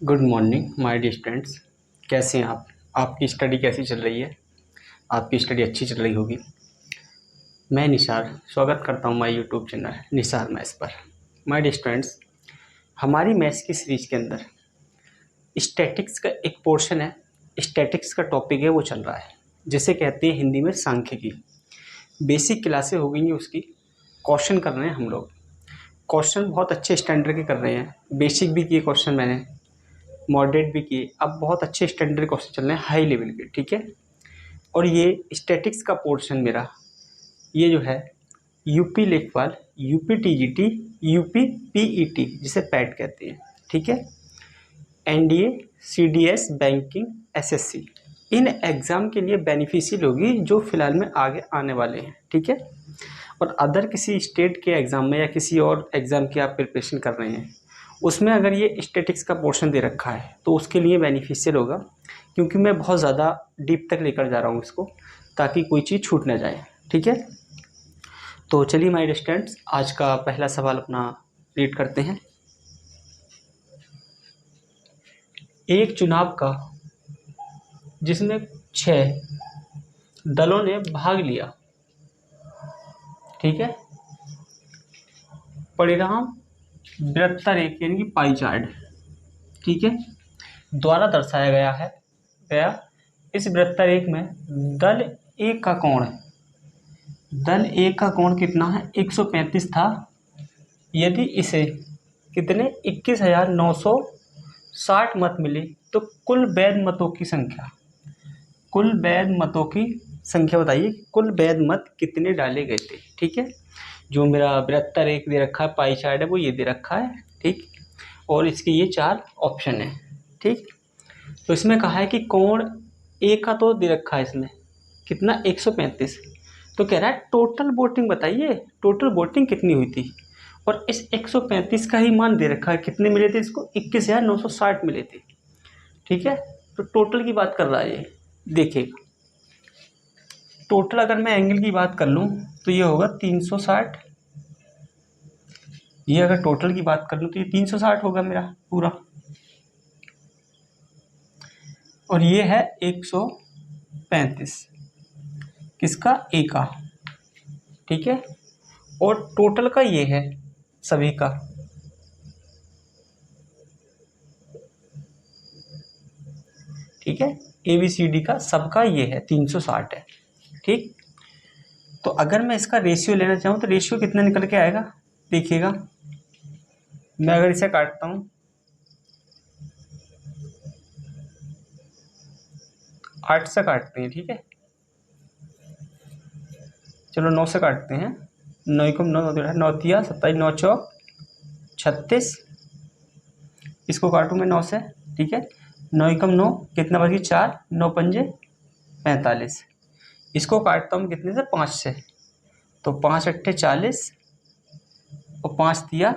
Good morning my dear students. कैसे हैं आप? आपकी स्टडी कैसी चल रही है? आपकी स्टडी अच्छी चल रही होगी। मैं निसार स्वागत करता हूं my YouTube channel Nisar maths पर। माय डियर स्टूडेंट्स, हमारी मैथ्स की सीरीज के अंदर स्टैटिक्स का एक पोर्शन है। स्टैटिक्स का टॉपिक है, वो चल रहा है, जिसे कहते हैं हिंदी में सांख्यिकी। बेसिक क्लासें हो गई हैं उसकी। क्वेश्चन कर रहे हैं हम लोग। क्वेश्चन बहुत अच्छे स्टैंडर्ड के कर रहे हैं। बेसिक भी किए क्वेश्चन मैंने, मॉडरेट भी किए, अब बहुत अच्छे स्टैंडर्ड क्वेश्चन चल रहे हैं, हाई लेवल के। ठीक है। और ये स्टैटिक्स का पोर्शन मेरा ये जो है यूपी लेखपाल, यूपी टीजीटी, यूपी पीईटी जिसे पैट कहते हैं, ठीक है, NDA, CDS, banking, SSC, in exam के लिए बेनिफिशियल होगी जो फिलहाल में आगे आने वाले हैं। ठीक है। और अदर किसी स्टेट के एग्ज़ाम में या किसी और एग्ज़ाम की आप प्रिपरेशन कर रहे हैं, उसमें अगर ये स्टैटिक्स का पोर्शन दे रखा है तो उसके लिए बेनिफिशियल होगा, क्योंकि मैं बहुत ज़्यादा डीप तक लेकर जा रहा हूँ इसको, ताकि कोई चीज़ छूट ना जाए। ठीक है। तो चलिए माय स्टूडेंट्स, आज का पहला सवाल अपना रीड करते हैं। एक चुनाव का जिसमें 6 दलों ने भाग लिया, ठीक है, परिणाम वृत्तरेख यानी कि पाई चार्ट, ठीक है, द्वारा दर्शाया गया। इस वृत्तरेख में दल एक का कोण है। दल एक का कोण कितना है? 135 था। यदि इसे कितने 21,960 मत मिले तो कुल वैध मतों की संख्या, कुल वैध मतों की संख्या बताइए, कुल वैध मत कितने डाले गए थे। ठीक है। जो मेरा बृहत्तर एक दे रखा है, पाई चार्ट है, वो ये दे रखा है। ठीक। और इसके ये 4 ऑप्शन है। ठीक। तो इसमें कहा है कि कोण ए का तो दे रखा है, इसमें कितना 135। तो कह रहा है टोटल वोटिंग बताइए, टोटल वोटिंग कितनी हुई थी। और इस 135 का ही मान दे रखा है, कितने मिले थे इसको? 21,960 मिले थे। ठीक है। तो टोटल की बात कर रहा है ये। देखिएगा, टोटल अगर मैं एंगल की बात कर लूँ तो ये होगा 360। ये अगर टोटल की बात कर लूँ तो ये 360 होगा मेरा पूरा। और ये है 135 किसका? ए का। ठीक है। और टोटल का ये है सभी का। ठीक है। ए बी सी डी का सबका ये है 360 है। ठीक। तो अगर मैं इसका रेशियो लेना चाहूँ तो रेशियो कितना निकल के आएगा? देखिएगा, मैं अगर इसे काटता हूँ 8 से काटते हैं। ठीक है। चलो 9 से काटते हैं। 9 को 9 9 तिया 27, 9 चौक 36। इसको काटूँ मैं 9 से। ठीक है। 9 एकम 9, कितना बची? 4, 9 पंजे 45। इसको काटता हूँ कितने से? 5 से। तो 5 अट्ठे 40 और 5 तिया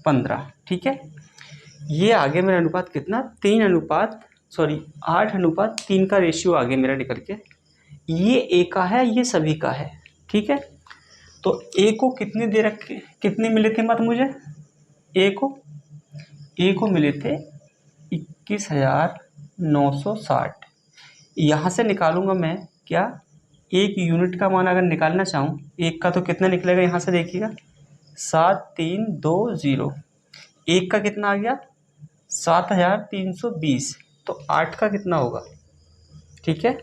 15। ठीक है। ये आगे मेरा अनुपात कितना? 8:3 का रेशियो आगे मेरा निकल के। ये ए का है, ये सभी का है। ठीक है। तो ए को कितने दे रखे, कितने मिले थे मत मुझे? ए को मिले थे 21,960। यहाँ से निकालूंगा मैं क्या? एक यूनिट का मान अगर निकालना चाहूँ एक का, तो कितना निकलेगा? यहाँ से देखिएगा, 7320। एक का कितना आ गया? 7,320। तो 8 का कितना होगा? ठीक है,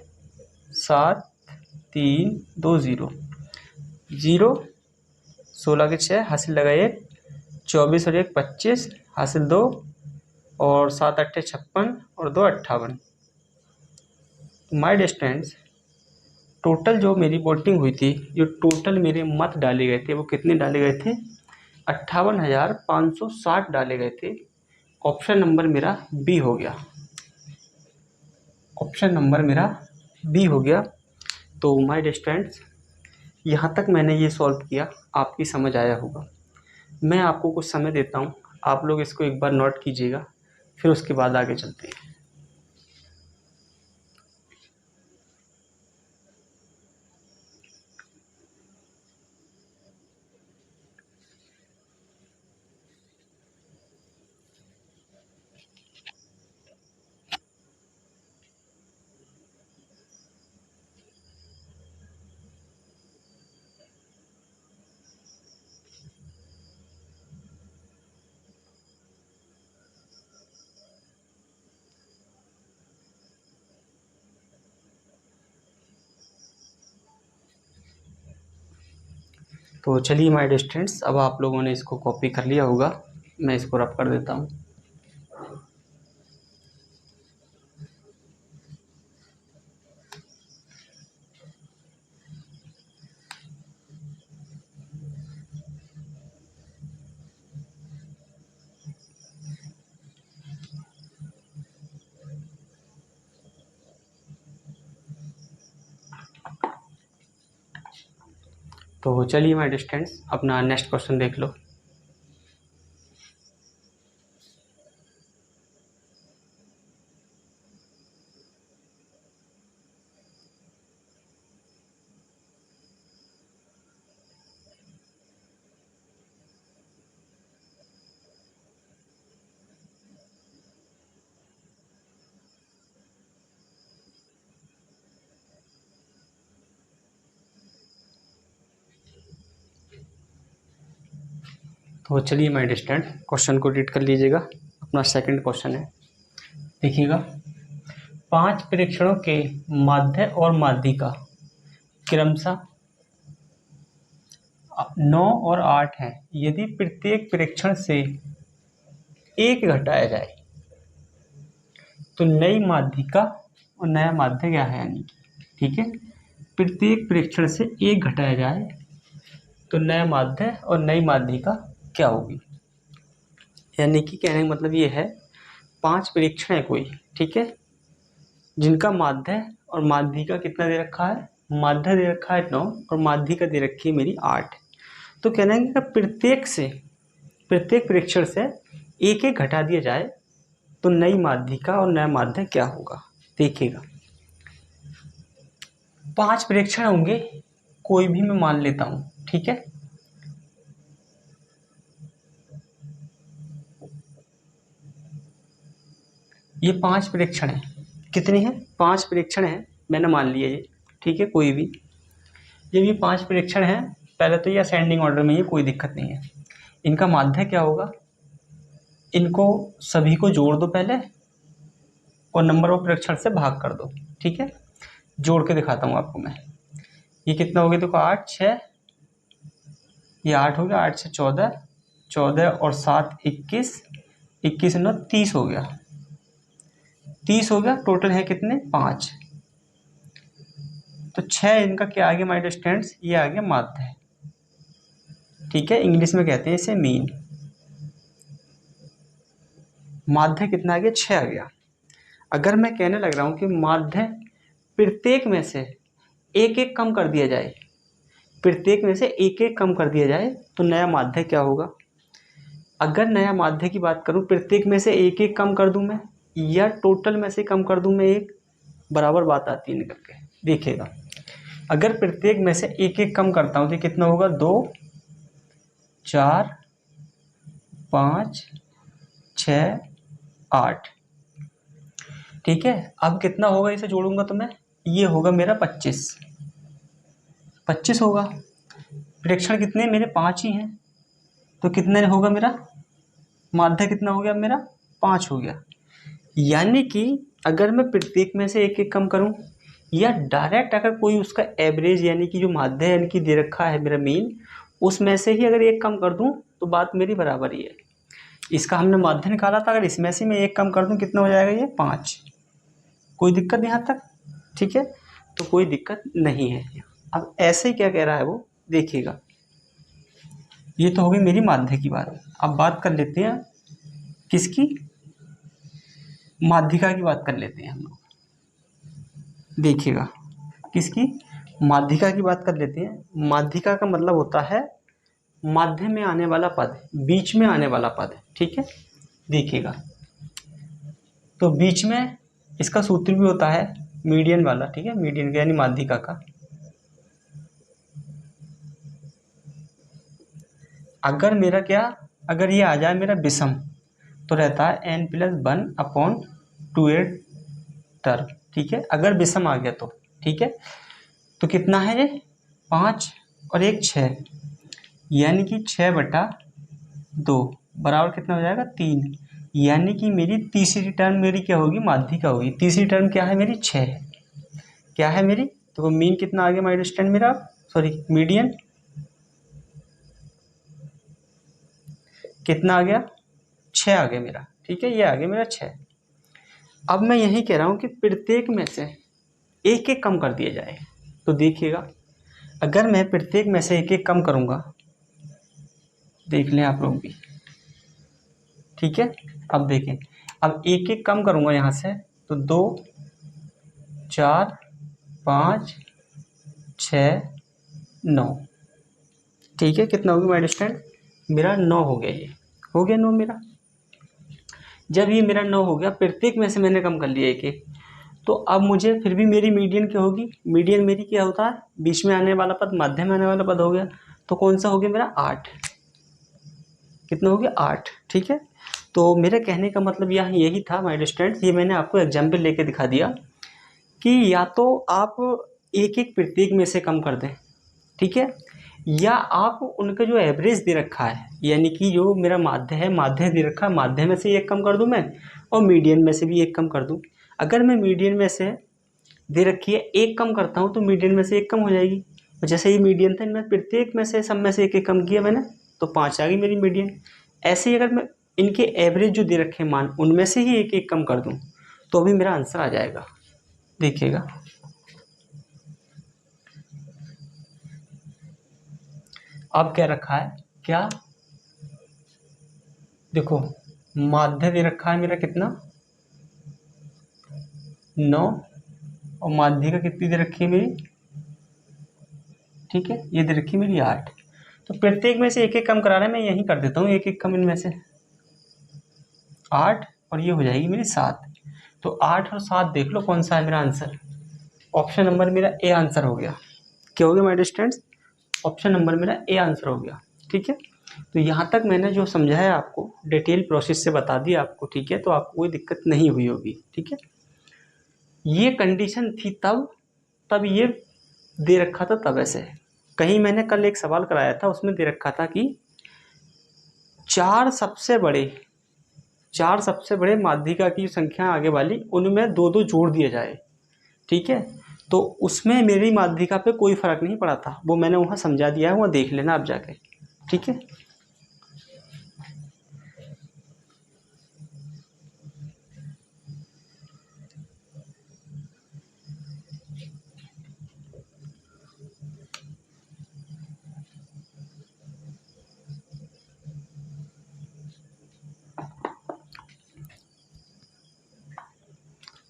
7320। 0, 16 के 6 हासिल लगा 1, 24 और 1 25 हासिल 2, और 7 अट्ठे 56 और 2 58। माय डिस्टेंस टोटल जो मेरी वोटिंग हुई थी, जो टोटल मेरे मत डाले गए थे, वो कितने डाले गए थे? 58,560 डाले गए थे। ऑप्शन नंबर मेरा बी हो गया। ऑप्शन नंबर मेरा बी हो गया। तो माय डिस्टेंस यहाँ तक मैंने ये सॉल्व किया, आपकी समझ आया होगा। मैं आपको कुछ समय देता हूँ, आप लोग इसको एक बार नोट कीजिएगा, फिर उसके बाद आगे चलते हैं। तो चलिए माय स्टूडेंट्स, अब आप लोगों ने इसको कॉपी कर लिया होगा, मैं इसको रब कर देता हूँ। तो चलिए माय स्टूडेंट्स, अपना नेक्स्ट क्वेश्चन देख लो। तो चलिए माय स्टूडेंट, क्वेश्चन को रीड कर लीजिएगा। अपना सेकंड क्वेश्चन है, देखिएगा। 5 परीक्षणों के माध्य और माध्यिका क्रमशः 9 और 8 हैं। यदि प्रत्येक परीक्षण से 1 घटाया जाए तो नई माध्यिका और नया माध्य क्या है, यानी कि ठीक है, प्रत्येक परीक्षण से 1 घटाया जाए तो नया माध्य और नई माध्यिका क्या होगी। यानी कि कहने का मतलब ये है, 5 परीक्षण है कोई, ठीक है, जिनका माध्य और माध्यिका कितना दे रखा है, माध्य दे रखा है 9 और माध्यिका दे रखी है मेरी 8। तो कहना है कि प्रत्येक परीक्षण से 1 घटा दिया जाए तो नई माध्यिका और नया माध्य क्या होगा। देखिएगा, 5 परीक्षण होंगे, कोई भी मैं मान लेता हूं, ठीक है। ये 5 परीक्षण है, कितनी है, 5 परीक्षण है, मैंने मान लिया ये, ठीक है, कोई भी। ये भी 5 परीक्षण है, पहले तो ये असेंडिंग ऑर्डर में, ये कोई दिक्कत नहीं है। इनका माध्य क्या होगा, इनको सभी को जोड़ दो पहले और नंबर ऑफ परीक्षण से भाग कर दो, ठीक है। जोड़ के दिखाता हूँ आपको मैं। ये कितना हो गया, देखो 8 6, ये 8 हो गया, 8 से 14, 14 और 7 21, 21 9 30 हो गया, 30 हो गया। टोटल है कितने, 5। तो 6 इनका क्या आ गया माय स्टूडेंट्स, ये आ गया माध्य, ठीक है। इंग्लिश में कहते हैं इसे मीन। माध्य कितना आ गया, 6 आ गया। अगर मैं कहने लग रहा हूं कि माध्य प्रत्येक में से 1 कम कर दिया जाए, प्रत्येक में से 1 कम कर दिया जाए तो नया माध्य क्या होगा। अगर नया माध्य की बात करूं, प्रत्येक में से 1 कम कर दूं मैं, या टोटल में से कम कर दूं मैं, एक बराबर बात आती है निकल के। देखिएगा, अगर प्रत्येक में से 1 कम करता हूं तो कितना होगा, 2 4 5 6 8, ठीक है। अब कितना होगा, इसे जोड़ूंगा तो मैं, ये होगा मेरा 25 होगा। परीक्षण कितने मेरे, 5 ही हैं, तो कितने होगा मेरा माध्य, कितना हो गया मेरा, 5 हो गया। यानी कि अगर मैं प्रत्येक में से 1 कम करूं, या डायरेक्ट अगर कोई उसका एवरेज यानी कि जो माध्य यानी कि दे रखा है मेरा मीन, उसमें से ही अगर 1 कम कर दूं तो बात मेरी बराबर ही है। इसका हमने माध्य निकाला था, अगर इसमें से मैं 1 कम कर दूं कितना हो जाएगा, ये 5। कोई दिक्कत नहीं यहाँ तक, ठीक है, तो कोई दिक्कत नहीं है। अब ऐसे ही क्या कह रहा है वो, देखिएगा। ये तो हो गई मेरी माध्य की बात। अब बात कर लेते हैं किसकी, माध्यिका की बात कर लेते हैं हम लोग। देखिएगा, किसकी, माध्यिका की बात कर लेते हैं। माध्यिका का मतलब होता है माध्य में आने वाला पद, बीच में आने वाला पद, ठीक है। देखिएगा, तो बीच में इसका सूत्र भी होता है मीडियन वाला, ठीक है, मीडियन यानी माध्यिका का। अगर मेरा क्या, अगर ये आ जाए मेरा विषम, तो रहता है n+1/2 टर्म, ठीक है। अगर विषम आ गया तो, ठीक है, तो कितना है ये, 5 और 1 6, यानी कि 6/2 बराबर कितना हो जाएगा, 3। यानी कि मेरी तीसरी टर्म मेरी क्या होगी, माध्यिका होगी। तीसरी टर्म क्या है मेरी, 6 है। क्या है मेरी, तो मीन कितना आ गया माय स्टूडेंट मेरा, सॉरी मीडियन, कितना आ गया, 6 आ गया मेरा, ठीक है, ये आ गया मेरा 6। अब मैं यही कह रहा हूँ कि प्रत्येक में से एक एक कम कर दिया जाए। तो देखिएगा, अगर मैं प्रत्येक में से एक एक कम करूँगा, देख लें आप लोग भी, ठीक है। अब देखें, अब एक एक कम करूँगा यहाँ से, तो 2 4 5 6 9, ठीक है। कितना हो गया माय स्टूडेंट, मेरा 9 हो गया, ये हो गया 9 मेरा। जब ये मेरा 9 हो गया, प्रत्येक में से मैंने कम कर लिया एक एक, तो अब मुझे फिर भी मेरी मीडियन क्या होगी, मीडियन मेरी क्या होता है, बीच में आने वाला पद, मध्य में आने वाला पद हो गया। तो कौन सा हो गया मेरा, 8। कितना हो गया, 8, ठीक है। तो मेरे कहने का मतलब यहाँ यही था माय स्टूडेंट्स, ये मैंने आपको एग्जाम्पल लेके दिखा दिया कि या तो आप एक एक प्रत्येक में से कम कर दें, ठीक है, या आप उनका जो एवरेज दे रखा है, यानी कि जो मेरा माध्य है, माध्य दे रखा है, माध्य में से एक कम कर दूं मैं, और मीडियन में से भी एक कम कर दूं। अगर मैं मीडियन में से दे रखी है एक कम करता हूं, तो मीडियन में से एक कम हो जाएगी। और जैसे ये मीडियन था, इनमें प्रत्येक में से, सब में से एक एक कम किया मैंने, तो 5 आ गई मेरी मीडियन। ऐसे ही अगर मैं इनके एवरेज जो दे रखे मान, उनमें से ही एक एक कम कर दूं, तो भी मेरा आंसर आ जाएगा। देखिएगा, अब क्या रखा है, क्या देखो, माध्य दे रखा है मेरा कितना, 9, और माध्यिका कितनी दे रखी है मेरी, ठीक है, ये दे रखी है मेरी 8। तो प्रत्येक में से एक एक कम करा रहे हैं, मैं यही कर देता हूँ एक एक कम, इनमें से 8, और ये हो जाएगी मेरी 7। तो 8 और 7 देख लो कौन सा है मेरा आंसर। ऑप्शन नंबर मेरा ए आंसर हो गया। क्या हो गया माय स्टूडेंट्स, ऑप्शन नंबर मेरा ए आंसर हो गया, ठीक है। तो यहाँ तक मैंने जो समझाया आपको, डिटेल प्रोसेस से बता दिया आपको, ठीक है, तो आपको कोई दिक्कत नहीं हुई होगी, ठीक है। ये कंडीशन थी तब ये दे रखा था, तब ऐसे। कहीं मैंने कल एक सवाल कराया था, उसमें दे रखा था कि चार सबसे बड़े माध्यिका की संख्या आगे वाली, उनमें दो दो जोड़ दिया जाए, ठीक है। तो उसमें मेरी माध्यिका पे कोई फर्क नहीं पड़ा था, वो मैंने वहाँ समझा दिया है, वहाँ देख लेना आप जाके, ठीक है।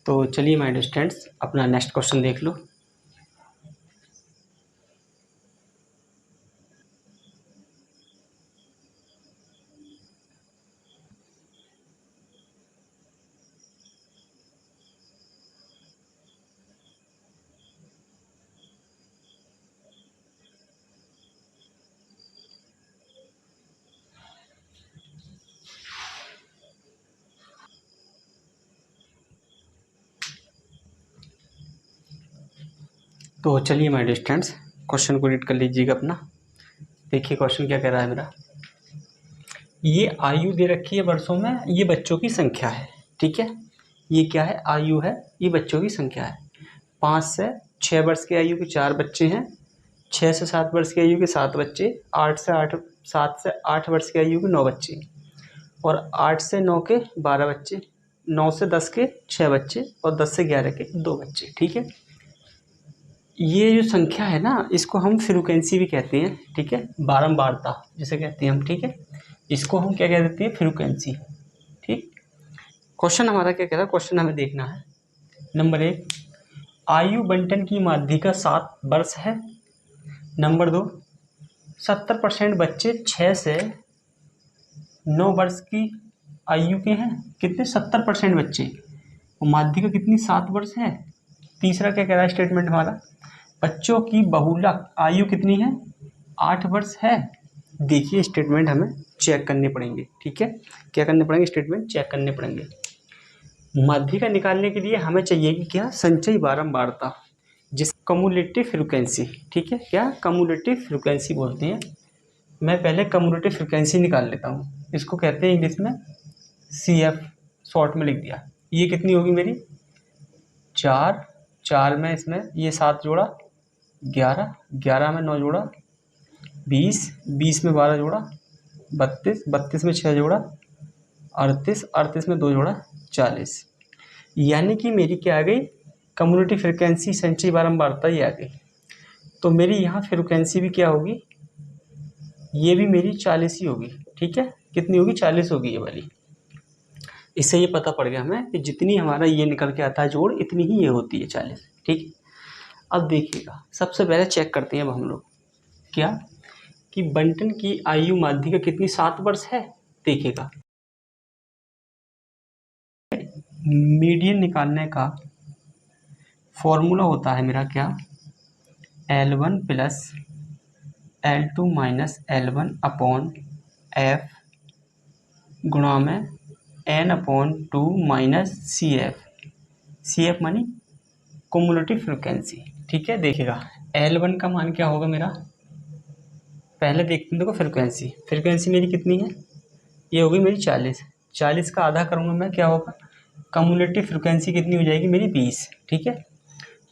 तो चलिए माय स्टूडेंट्स, अपना नेक्स्ट क्वेश्चन देख लो। तो चलिए माय स्टूडेंट्स, क्वेश्चन को रीड कर लीजिएगा अपना। देखिए क्वेश्चन क्या कह रहा है मेरा, ये आयु दे रखी है वर्षों में, ये बच्चों की संख्या है, ठीक है। ये क्या है, आयु है, ये बच्चों की संख्या है। 5 से 6 वर्ष की आयु के 4 बच्चे हैं, 6 से 7 वर्ष की आयु के 7 बच्चे, 7 से 8 वर्ष की आयु के 9 बच्चे, और 8 से 9 के 12 बच्चे, 9 से 10 के 6 बच्चे, और 10 से 11 के 2 बच्चे, ठीक है। ये जो संख्या है ना, इसको हम फ्रीक्वेंसी भी कहते हैं, ठीक है, बारंबारता जिसे कहते हैं हम, ठीक है। इसको हम क्या कह देते हैं, फ्रीक्वेंसी, ठीक। क्वेश्चन हमारा क्या कह रहा है, क्वेश्चन हमें देखना है। नंबर 1, आयु बंटन की माध्यिका 7 वर्ष है। नंबर 2, 70% बच्चे 6 से 9 वर्ष की आयु के हैं। कितने, 70% बच्चे, और माध्यिका कितनी, 7 वर्ष है। तीसरा क्या कह रहा है स्टेटमेंट हमारा, बच्चों की बहुलक आयु कितनी है, 8 वर्ष है। देखिए स्टेटमेंट हमें चेक करने पड़ेंगे, ठीक है। क्या करने पड़ेंगे, स्टेटमेंट चेक करने पड़ेंगे। माध्यिका निकालने के लिए हमें चाहिए कि क्या, संचयी बारंबारता, जिस कम्युलेटिव फ्रीक्वेंसी, ठीक है, क्या कम्युलेटिव फ्रीक्वेंसी बोलते हैं। मैं पहले कम्युलेटिव फ्रीक्वेंसी निकाल लेता हूँ, इसको कहते हैं इंग्लिश में CF, शॉर्ट में लिख दिया। ये कितनी होगी मेरी, 4 में इसमें ये 7 जोड़ा 11, 11 में 9 जोड़ा 20, 20 में 12 जोड़ा 32, 32 में 6 जोड़ा 38, 38 में 2 जोड़ा 40, यानी कि मेरी क्या आ गई, कम्युनिटी फ्रिक्वेंसी संचयी बारंबारता ये आ गई। तो मेरी यहाँ फ्रिक्वेंसी भी क्या होगी, ये भी मेरी 40 ही होगी। ठीक है, कितनी होगी, 40 होगी ये वाली। इससे ये पता पड़ गया हमें कि जितनी हमारा ये निकल के आता है जोड़, इतनी ही ये होती है 40। ठीक है, अब देखिएगा, सबसे पहले चेक करते हैं अब हम लोग क्या, कि बंटन की आयु माध्यिका कितनी, 7 वर्ष है। देखिएगा, मीडियन निकालने का फॉर्मूला होता है मेरा क्या, L1 plus L2 minus L1 upon F गुणा में N/2 माइनस CF मानी कुमुलेटिव फ्रिक्वेंसी। ठीक है, देखिएगा L1 का मान क्या होगा मेरा, पहले देखते हैं, देखो फ्रिक्वेंसी मेरी कितनी है, ये होगी मेरी 40, 40 का आधा करूँगा मैं, क्या होगा, कम्युलेटिव फ्रिक्वेंसी कितनी हो जाएगी मेरी 20। ठीक है,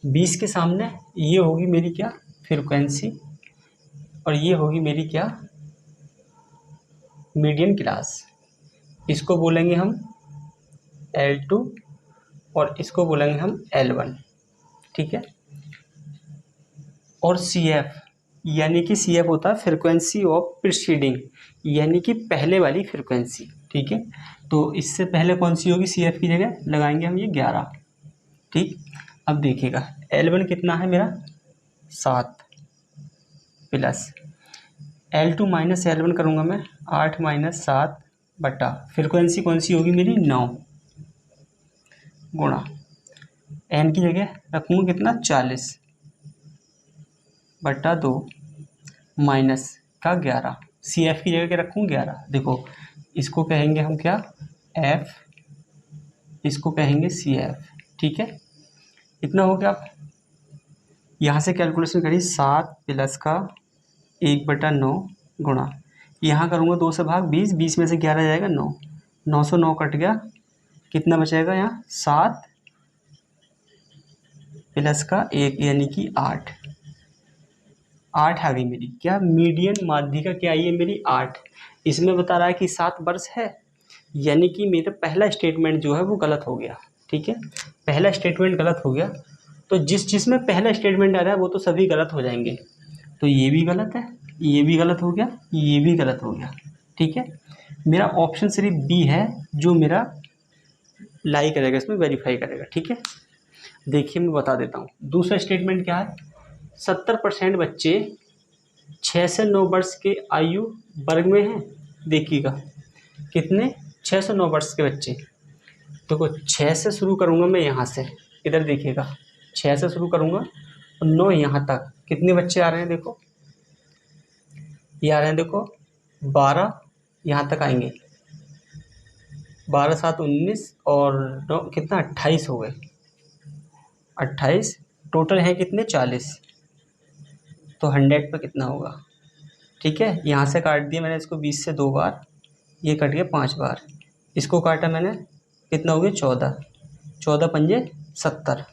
20 के सामने ये होगी मेरी क्या, फ्रिक्वेंसी, और ये होगी मेरी क्या, मीडियन क्लास। इसको बोलेंगे हम L2 और इसको बोलेंगे हम L1। ठीक है, और CF, यानी कि CF होता है फ्रिक्वेंसी ऑफ प्रीसीडिंग, यानी कि पहले वाली फ्रिक्वेंसी। ठीक है, तो इससे पहले कौन सी होगी, CF की जगह लगाएंगे हम ये 11। ठीक, अब देखिएगा L1 कितना है मेरा, 7 प्लस L2 माइनस L1 करूँगा मैं, 8 माइनस 7 बटा फ्रिक्वेंसी कौन सी होगी मेरी, 9 गुणा N की जगह रखूँगा कितना, 40 बटा 2 माइनस का 11, CF की जगह क्या रखूँ, 11। देखो इसको कहेंगे हम क्या, F, इसको कहेंगे CF। ठीक है, इतना हो गया। आप यहाँ से कैलकुलेशन करिए, 7 प्लस का 1/9 गुणा, यहाँ करूँगा 2 से भाग, 20, 20 में से 11 जाएगा 9, 9 से 9 कट गया, कितना बचेगा यहाँ, 7 प्लस का 1 यानी कि 8 आ गई मेरी क्या, मीडियन माध्यिका क्या आई है मेरी, 8। इसमें बता रहा है कि 7 वर्ष है, यानी कि मेरा पहला स्टेटमेंट जो है वो गलत हो गया। ठीक है, पहला स्टेटमेंट गलत हो गया, तो जिसमें पहला स्टेटमेंट आ रहा है वो तो सभी गलत हो जाएंगे। तो ये भी गलत है, ये भी गलत हो गया, ये भी गलत हो गया। ठीक है, मेरा ऑप्शन सिर्फ बी है जो मेरा लाई करेगा, इसमें वेरीफाई करेगा। ठीक है, देखिए मैं बता देता हूँ, दूसरा स्टेटमेंट क्या है, 70% बच्चे 6 से 9 वर्ष के आयु वर्ग में हैं। देखिएगा कितने, 6 से 9 वर्ष के बच्चे। देखो 6 से शुरू करूँगा मैं यहाँ से, इधर देखिएगा 6 से शुरू करूँगा और 9 यहाँ तक कितने बच्चे आ रहे हैं, देखो ये आ रहे हैं, देखो 12 यहाँ तक आएंगे, 12 7 19 और 9 कितना, 28 हो गए, 28 टोटल हैं कितने, 40। तो 100 पे कितना होगा। ठीक है, यहाँ से काट दिया मैंने इसको 20 से 2 बार, ये कट गया 5 बार, इसको काटा मैंने, कितना हो गया 14, 14 पंजे 70।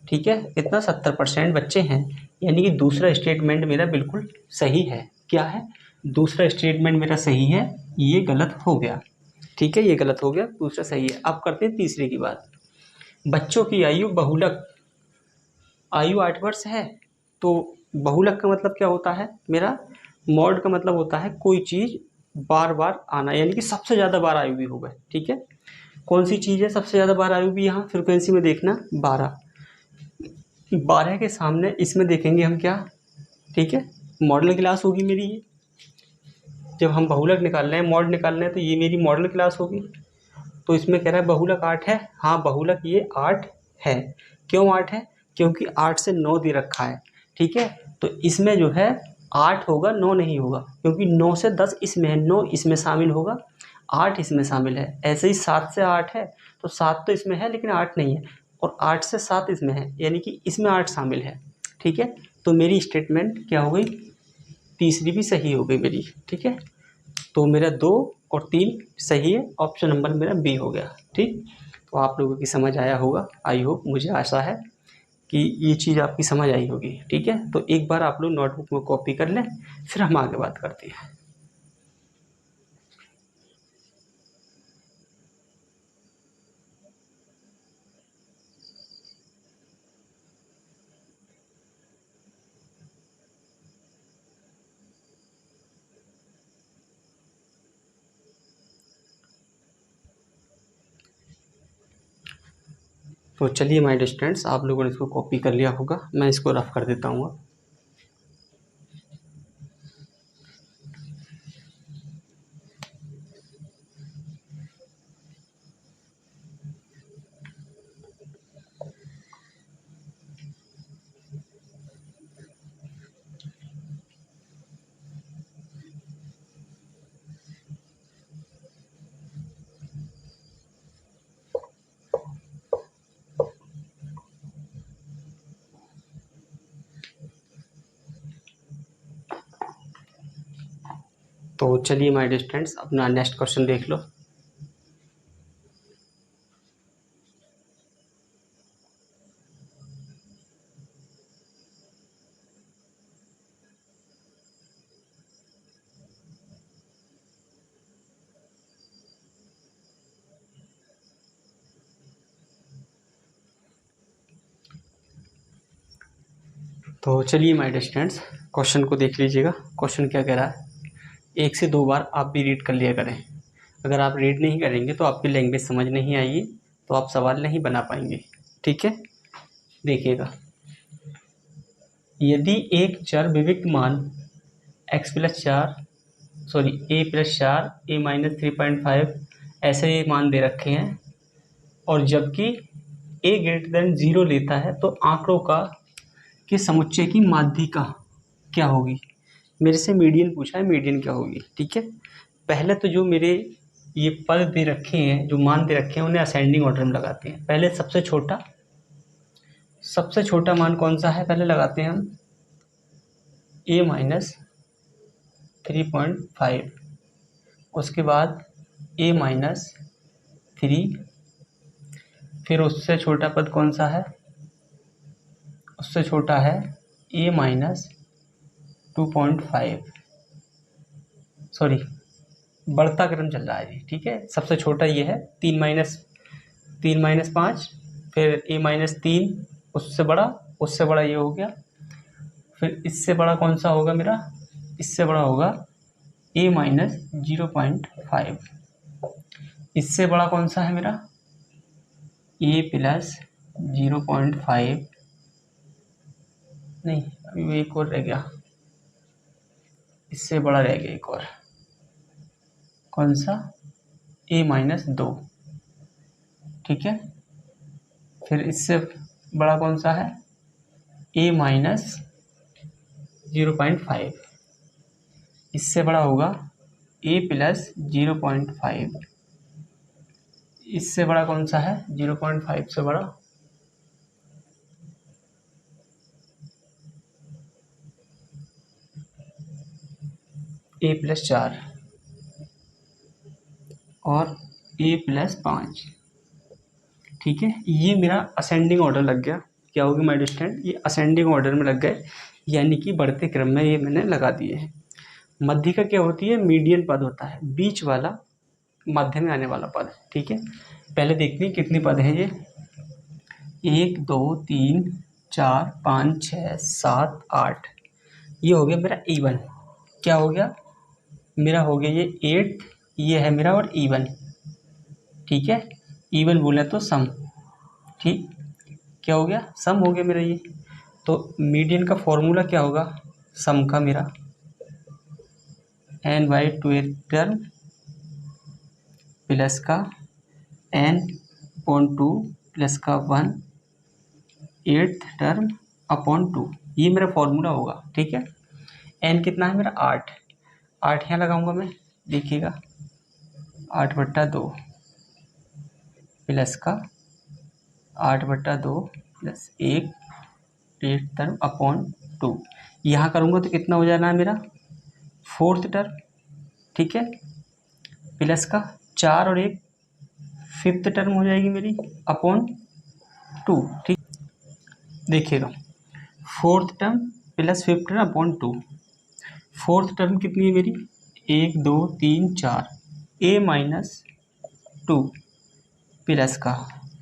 ठीक है, कितना, 70% बच्चे हैं, यानी कि दूसरा स्टेटमेंट मेरा बिल्कुल सही है। क्या है, दूसरा स्टेटमेंट मेरा सही है, ये गलत हो गया। ठीक है, ये गलत हो गया, दूसरा सही है। अब करते हैं तीसरे की बात, बच्चों की आयु बहुलक, आयु 8 वर्ष है, तो बहुलक का मतलब क्या होता है मेरा, मॉड का मतलब होता है कोई चीज़ बार बार आना, यानी कि सबसे ज़्यादा बार आयु भी होगा। ठीक है, कौन सी चीज़ है सबसे ज़्यादा बार आयु भी, यहाँ फ्रिक्वेंसी में देखना 12 के सामने इसमें देखेंगे हम क्या। ठीक है, मॉडल क्लास होगी मेरी ये, जब हम बहुलक निकाल रहे हैं, मॉड निकाल रहे हैं, तो ये मेरी मॉडल क्लास होगी। तो इसमें कह रहा है बहुलक 8 है, हाँ बहुलक ये 8 है। क्यों 8 है, क्योंकि 8 से 9 दे रखा है। ठीक है, तो इसमें जो है 8 होगा, 9 नहीं होगा, क्योंकि 9 से 10 इसमें है, 9 इसमें शामिल होगा, 8 इसमें शामिल है। ऐसे ही 7 से 8 है, तो 7 तो इसमें है लेकिन 8 नहीं है, और 8 से 7 इसमें है, यानी कि इसमें 8 शामिल है। ठीक है, तो मेरी स्टेटमेंट क्या हो गई, तीसरी भी सही हो गई मेरी। ठीक है, तो मेरा 2 और 3 सही है, ऑप्शन नंबर मेरा बी हो गया। ठीक, तो आप लोगों की समझ आया होगा, आई होप, मुझे आशा है कि ये चीज़ आपकी समझ आई होगी। ठीक है, तो एक बार आप लोग नोटबुक में कॉपी कर लें, फिर हम आगे बात करते हैं। तो चलिए माय स्टूडेंट्स, आप लोगों ने इसको कॉपी कर लिया होगा, मैं इसको रफ कर देता हूँ अब। तो चलिए माय स्टूडेंट्स, अपना नेक्स्ट क्वेश्चन देख लो। तो चलिए माय स्टूडेंट्स, क्वेश्चन को देख लीजिएगा। क्वेश्चन क्या कह रहा है, 1 से 2 बार आप भी रीड कर लिया करें। अगर आप रीड नहीं करेंगे तो आपकी लैंग्वेज समझ नहीं आएगी, तो आप सवाल नहीं बना पाएंगे। ठीक है, देखिएगा। यदि एक चर विविक्त मान a+4 a-3.5 ऐसे ये मान दे रखे हैं, और जबकि a<0 लेता है तो आंकड़ों के समुच्चय की माध्यिका क्या होगी। मेरे से मीडियन पूछा है, मीडियन क्या होगी। ठीक है, पहले तो जो मेरे ये पद दे रखे हैं, जो मान दे रखे हैं, उन्हें असेंडिंग ऑर्डर में लगाते हैं। पहले सबसे छोटा मान कौन सा है, पहले लगाते हैं हम a-3.5, उसके बाद a-3, फिर उससे छोटा पद कौन सा है, उससे छोटा है a-2.5। सॉरी, बढ़ता क्रम चल रहा है जी। ठीक है, सबसे छोटा ये है 3-5, फिर a-3, उससे बड़ा ये हो गया। फिर इससे बड़ा कौन सा होगा मेरा, इससे बड़ा होगा a-0.5। इससे बड़ा कौन सा है मेरा, a+0.5। नहीं, अभी एक और रह गया, इससे बड़ा रह गया एक और, कौन सा, a-2। ठीक है, फिर इससे बड़ा कौन सा है, a-0.5। इससे बड़ा होगा a+0.5। इससे बड़ा कौन सा है, 0.5 से बड़ा, a+4 और a+5। ठीक है, ये मेरा असेंडिंग ऑर्डर लग गया। क्या होगी माय स्टूडेंट, ये असेंडिंग ऑर्डर में लग गए, यानी कि बढ़ते क्रम में ये मैंने लगा दिए हैं। मध्यिका क्या होती है, मीडियन पद होता है, बीच वाला, मध्य में आने वाला पद। ठीक है, पहले देखते हैं कितने पद हैं ये, 1 2 3 4 5 6 7 8। ये हो गया मेरा E1। क्या हो गया मेरा, हो गया ये 8, ये है मेरा, और E1। ठीक है, E1 बोले तो सम। ठीक, क्या हो गया, सम हो गया मेरा ये। तो मीडियन का फॉर्मूला क्या होगा, सम का मेरा n/2 टर्म प्लस का n/2 प्लस का 1 8th टर्म अपॉन 2, ये मेरा फॉर्मूला होगा। ठीक है, n कितना है मेरा, 8 यहाँ लगाऊंगा मैं, देखिएगा 8/2 प्लस का 8/2 प्लस 1 8th टर्म अपॉन 2। यहाँ करूँगा तो कितना हो जाना है मेरा, 4th टर्म। ठीक है, प्लस का 4 और 1 5th टर्म हो जाएगी मेरी, अपॉन 2। ठीक, देखिएगा 4th term plus 5th term upon 2। 4th term कितनी है मेरी, 1 2 3 4, a-2 प्लस का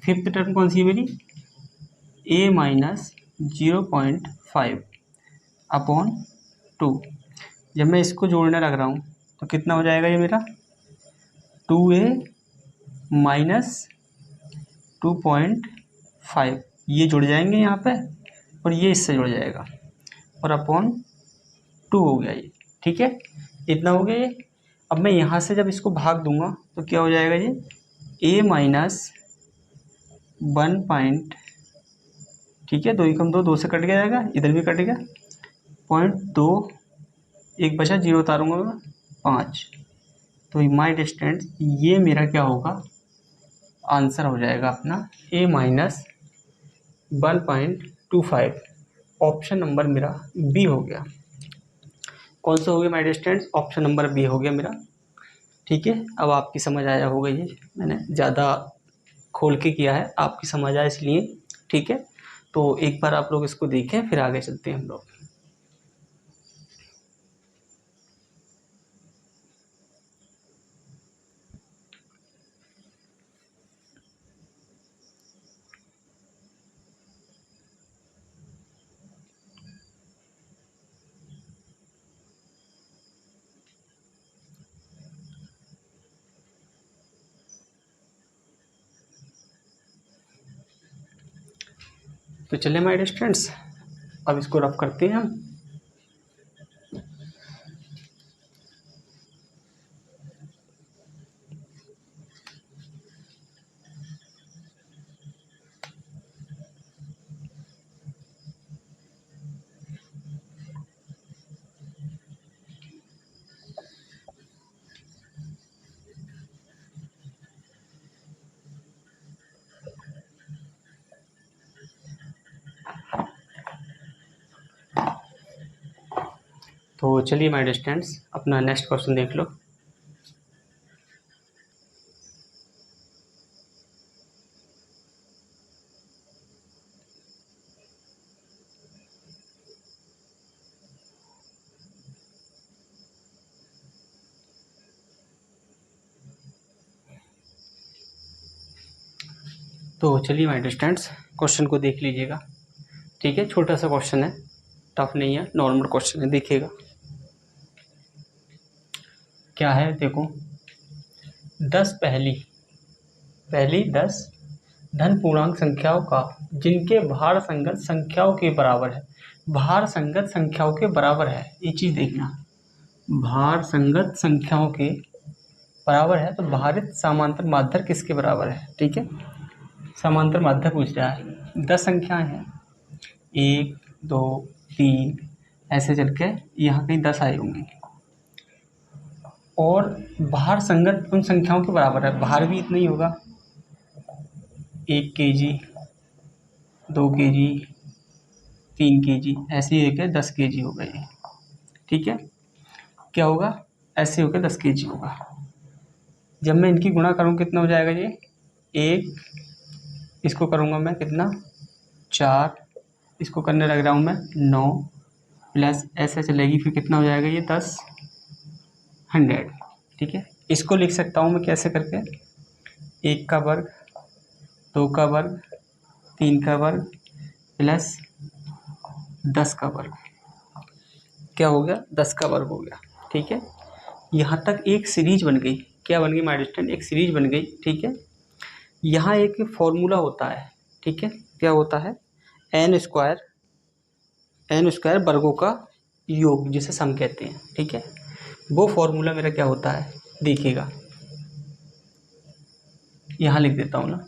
5th टर्म कौन सी है मेरी, a-0.5 अपॉन 2। जब मैं इसको जोड़ने लग रहा हूँ तो कितना हो जाएगा ये मेरा, 2a - 2.5 5, ये जुड़ जाएंगे यहाँ पे और ये इससे जुड़ जाएगा और अपॉन 2 हो गया ये, ठीक है, इतना हो गया ये। अब मैं यहाँ से जब इसको भाग दूंगा तो क्या हो जाएगा ये, a माइनस 1 पॉइंट, ठीक है, 2 एकम 2, 2 से कट जाएगा, इधर भी कट गया, 0.2, एक बचा, 0 उतारूंगा मैं, 5। तो माई डिस्टेंस ये मेरा क्या होगा, आंसर हो जाएगा अपना a माइनस 1.25। ऑप्शन नंबर मेरा बी हो गया। कौन सा हो गया माई डिस्टेंस, ऑप्शन नंबर बी हो गया मेरा, ठीक है। अब आपकी समझ आया होगा, ये मैंने ज़्यादा खोल के किया है, आपकी समझ आया इसलिए, ठीक है। तो एक बार आप लोग इसको देखें, फिर आगे चलते हैं हम लोग। तो चलिए माय डियर स्टूडेंट्स, अब इसको रफ करते हैं हम। तो चलिए माय डियर स्टूडेंट्स, अपना नेक्स्ट क्वेश्चन देख लो। तो चलिए माय डियर स्टूडेंट्स, क्वेश्चन को देख लीजिएगा, ठीक है। छोटा सा क्वेश्चन है, टफ नहीं है, नॉर्मल क्वेश्चन है, देखिएगा क्या है। देखो, 10 पहली 10 धन पूर्णांक संख्याओं का जिनके भार संगत संख्याओं के बराबर है, भार संगत संख्याओं के बराबर है, ये चीज़ देखना, भार संगत संख्याओं के बराबर है, तो भारित समांतर माध्य किसके बराबर है, ठीक है। समांतर माध्य पूछ रहा है, 10 संख्याएं हैं, 1 2 3 ऐसे चल के यहाँ कहीं 10 आई होंगी, और भार संगत उन संख्याओं के बराबर है, भार भी इतना ही होगा, 1 kg 2 kg 3 kg, ऐसे ही है 10 kg होगा ये, ठीक है। क्या होगा, ऐसे होकर 10 kg होगा। जब मैं इनकी गुणा करूँ कितना हो जाएगा ये, 1, इसको करूँगा मैं कितना, 4, इसको करने लग रहा हूँ मैं 9, प्लस ऐसे चलेगी, फिर कितना हो जाएगा ये 10, 100, ठीक है। इसको लिख सकता हूँ मैं कैसे करके, 1 का वर्ग, 2 का वर्ग, 3 का वर्ग, प्लस 10 का वर्ग, क्या हो गया, 10 का वर्ग हो गया, ठीक है। यहाँ तक एक सीरीज बन गई, क्या बन गई माय डियर, एक सीरीज बन गई, ठीक है। यहाँ एक फॉर्मूला होता है, ठीक है, क्या होता है, एन स्क्वायर वर्गों का योग, जिसे सम कहते हैं, ठीक है। वो फॉर्मूला मेरा क्या होता है, देखिएगा, यहाँ लिख देता हूँ ना,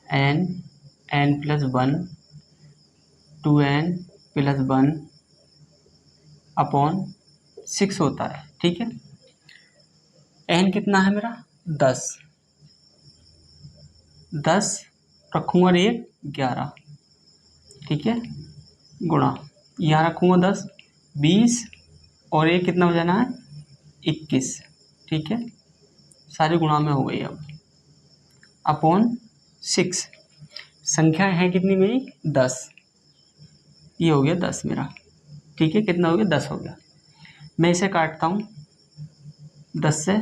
n plus 1 2n plus 1 upon 6 होता है, ठीक है। n कितना है मेरा, 10 रखूँगा, और 1 11, ठीक है, गुणा, यहाँ रखूँगा 10 20, और 1 कितना हो जाना है, 21, ठीक है। सारी गुणा में हो गई, अब अपॉन 6, संख्या है कितनी मेरी, 10, ये हो गया 10 मेरा, ठीक है। कितना हो गया, 10 हो गया। मैं इसे काटता हूँ, 10 से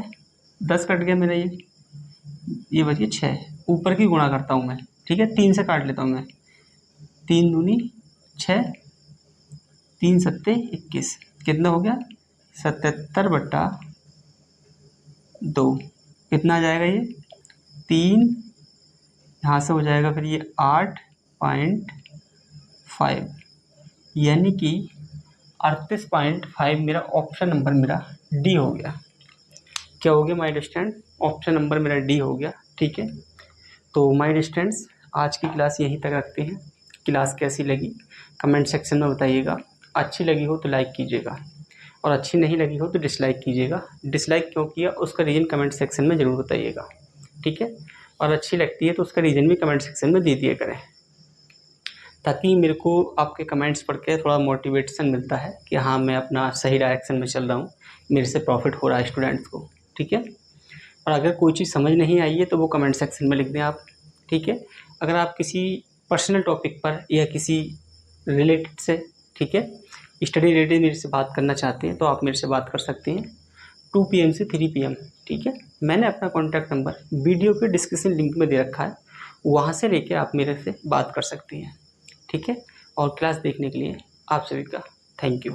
10 कट गया मेरा, ये बच गया 6, ऊपर की गुणा करता हूँ मैं, ठीक है, 3 से काट लेता हूँ मैं, 3 दूनी 6, 3 सत्ते 21, कितना हो गया, 77/2, कितना आ जाएगा ये, 3 यहाँ से हो जाएगा फिर ये 8.5, यानी कि 38.5 मेरा ऑप्शन नंबर मेरा डी हो गया। क्या हो गया माय डिस्टेंट? ऑप्शन नंबर मेरा डी हो गया। ठीक है, तो माय डिस्टेंट्स आज की क्लास यहीं तक रखते हैं। क्लास कैसी लगी कमेंट सेक्शन में बताइएगा। अच्छी लगी हो तो लाइक कीजिएगा और अच्छी नहीं लगी हो तो डिसलाइक कीजिएगा। डिसलाइक क्यों किया उसका रीज़न कमेंट सेक्शन में ज़रूर बताइएगा। ठीक है, और अच्छी लगती है तो उसका रीज़न भी कमेंट सेक्शन में दे दिया करें, ताकि मेरे को आपके कमेंट्स पढ़ के थोड़ा मोटिवेशन मिलता है कि हाँ मैं अपना सही डायरेक्शन में चल रहा हूँ, मेरे से प्रॉफिट हो रहा है स्टूडेंट्स को। ठीक है, और अगर कोई चीज़ समझ नहीं आई है तो वो कमेंट सेक्शन में लिख दें आप। ठीक है, अगर आप किसी पर्सनल टॉपिक पर या किसी रिलेटेड से, ठीक है, स्टडी रिलेटेड मेरे से बात करना चाहते हैं तो आप मेरे से बात कर सकते हैं 2 PM से 3 PM। ठीक है, मैंने अपना कॉन्टैक्ट नंबर वीडियो के डिस्क्रिप्शन लिंक में दे रखा है, वहाँ से लेके आप मेरे से बात कर सकती हैं। ठीक है, और क्लास देखने के लिए आप सभी का थैंक यू।